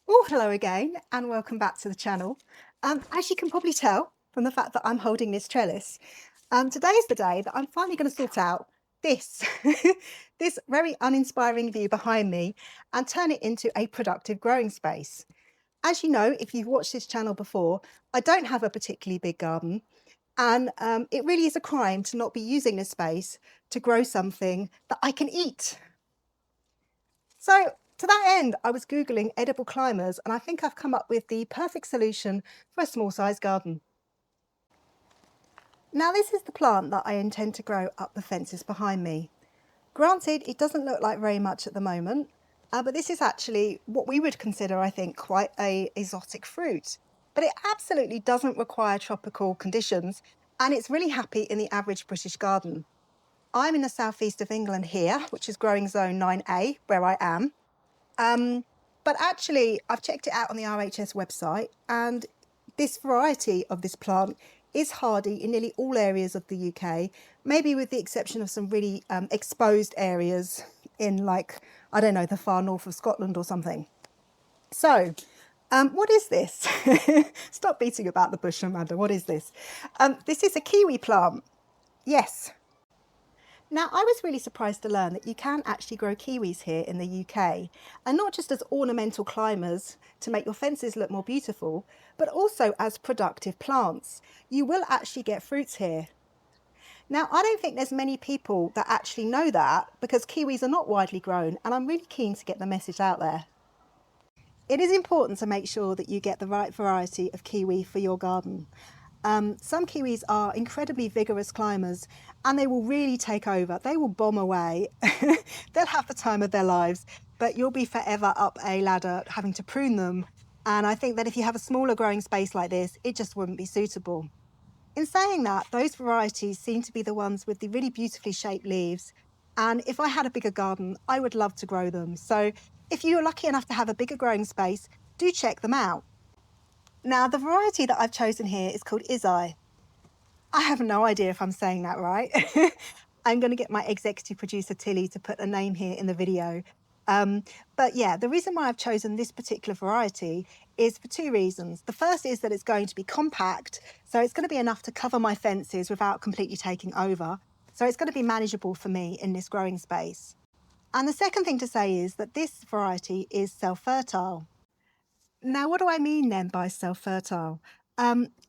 Oh, hello again, and welcome back to the channel. As you can probably tell from the fact that I'm holding this trellis, today is the day that I'm finally going to sort out this, this very uninspiring view behind me and turn it into a productive growing space. As you know, if you've watched this channel before, I don't have a particularly big garden, and it really is a crime to not be using this space to grow something that I can eat. So to that end, I was Googling edible climbers, and I think I've come up with the perfect solution for a small sized garden. Now this is the plant that I intend to grow up the fences behind me. Granted, it doesn't look like very much at the moment, but this is actually what we would consider, I think, quite a exotic fruit. But it absolutely doesn't require tropical conditions, and it's really happy in the average British garden. I'm in the southeast of England here, which is growing zone 9A, where I am. But actually, I've checked it out on the RHS website, and this variety of this plant is hardy in nearly all areas of the UK, maybe with the exception of some really exposed areas in, like, I don't know, the far north of Scotland or something. So, what is this? Stop beating about the bush, Amanda. What is this? This is a kiwi plant. Yes. Now, I was really surprised to learn that you can actually grow kiwis here in the UK, and not just as ornamental climbers to make your fences look more beautiful, but also as productive plants. You will actually get fruits here. Now, I don't think there's many people that actually know that because kiwis are not widely grown, and I'm really keen to get the message out there. It is important to make sure that you get the right variety of kiwi for your garden. Some kiwis are incredibly vigorous climbers and they will really take over. They will bomb away. They'll have the time of their lives, but you'll be forever up a ladder having to prune them. And I think that if you have a smaller growing space like this, it just wouldn't be suitable. In saying that, those varieties seem to be the ones with the really beautifully shaped leaves. And if I had a bigger garden, I would love to grow them. So if you're lucky enough to have a bigger growing space, do check them out. Now, the variety that I've chosen here is called Issai. I have no idea if I'm saying that right. I'm going to get my executive producer Tilly to put a name here in the video. But yeah, the reason why I've chosen this particular variety is for two reasons. The first is that it's going to be compact, so it's going to be enough to cover my fences without completely taking over. So it's going to be manageable for me in this growing space. And the second thing to say is that this variety is self-fertile. Now, what do I mean then by self-fertile?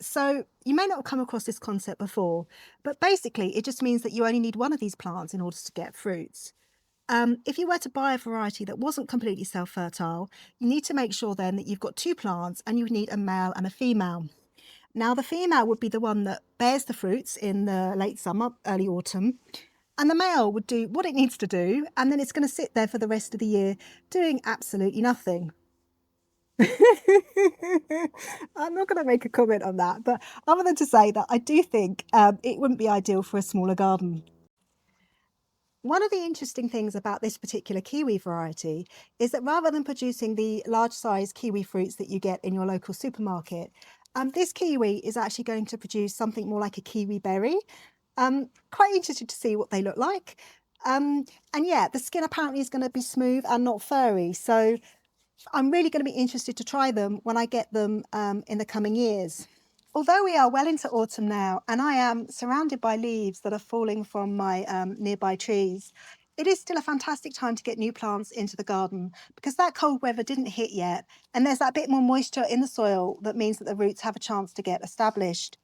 So you may not have come across this concept before, but basically it just means that you only need one of these plants in order to get fruits. If you were to buy a variety that wasn't completely self-fertile, you need to make sure then that you've got two plants and you would need a male and a female. Now, the female would be the one that bears the fruits in the late summer, early autumn, and the male would do what it needs to do, and then it's going to sit there for the rest of the year doing absolutely nothing. I'm not going to make a comment on that, but other than to say that I do think it wouldn't be ideal for a smaller garden. One of the interesting things about this particular kiwi variety is that rather than producing the large size kiwi fruits that you get in your local supermarket, this kiwi is actually going to produce something more like a kiwi berry. Quite interested to see what they look like. And yeah, the skin apparently is going to be smooth and not furry. So I'm really going to be interested to try them when I get them in the coming years. Although we are well into autumn now and I am surrounded by leaves that are falling from my nearby trees, it is still a fantastic time to get new plants into the garden because that cold weather didn't hit yet and there's that bit more moisture in the soil that means that the roots have a chance to get established.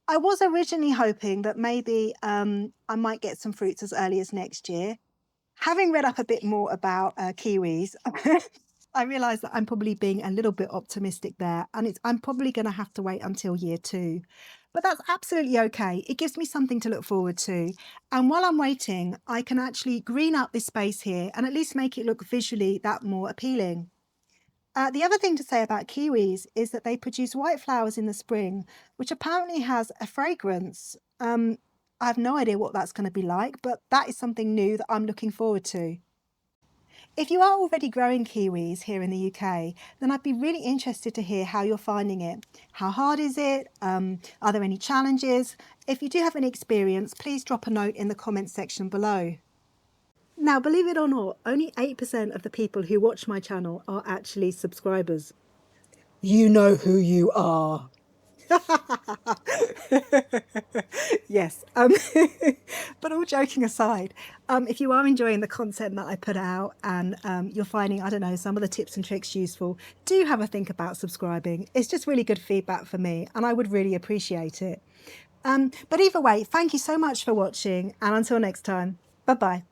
I was originally hoping that maybe I might get some fruits as early as next year. Having read up a bit more about kiwis, I realise that I'm probably being a little bit optimistic there, and I'm probably going to have to wait until year 2. But that's absolutely okay. It gives me something to look forward to. And while I'm waiting, I can actually green up this space here and at least make it look visually that more appealing. The other thing to say about kiwis is that they produce white flowers in the spring, which apparently has a fragrance. I have no idea what that's going to be like, but that is something new that I'm looking forward to. If you are already growing kiwis here in the UK, then I'd be really interested to hear how you're finding it. How hard is it? Are there any challenges? If you do have any experience, please drop a note in the comments section below. Now, believe it or not, only 8% of the people who watch my channel are actually subscribers. You know who you are. Yes. But all joking aside, if you are enjoying the content that I put out and you're finding, I don't know, some of the tips and tricks useful, do have a think about subscribing. It's just really good feedback for me and I would really appreciate it. But either way, thank you so much for watching, and until next time, bye-bye.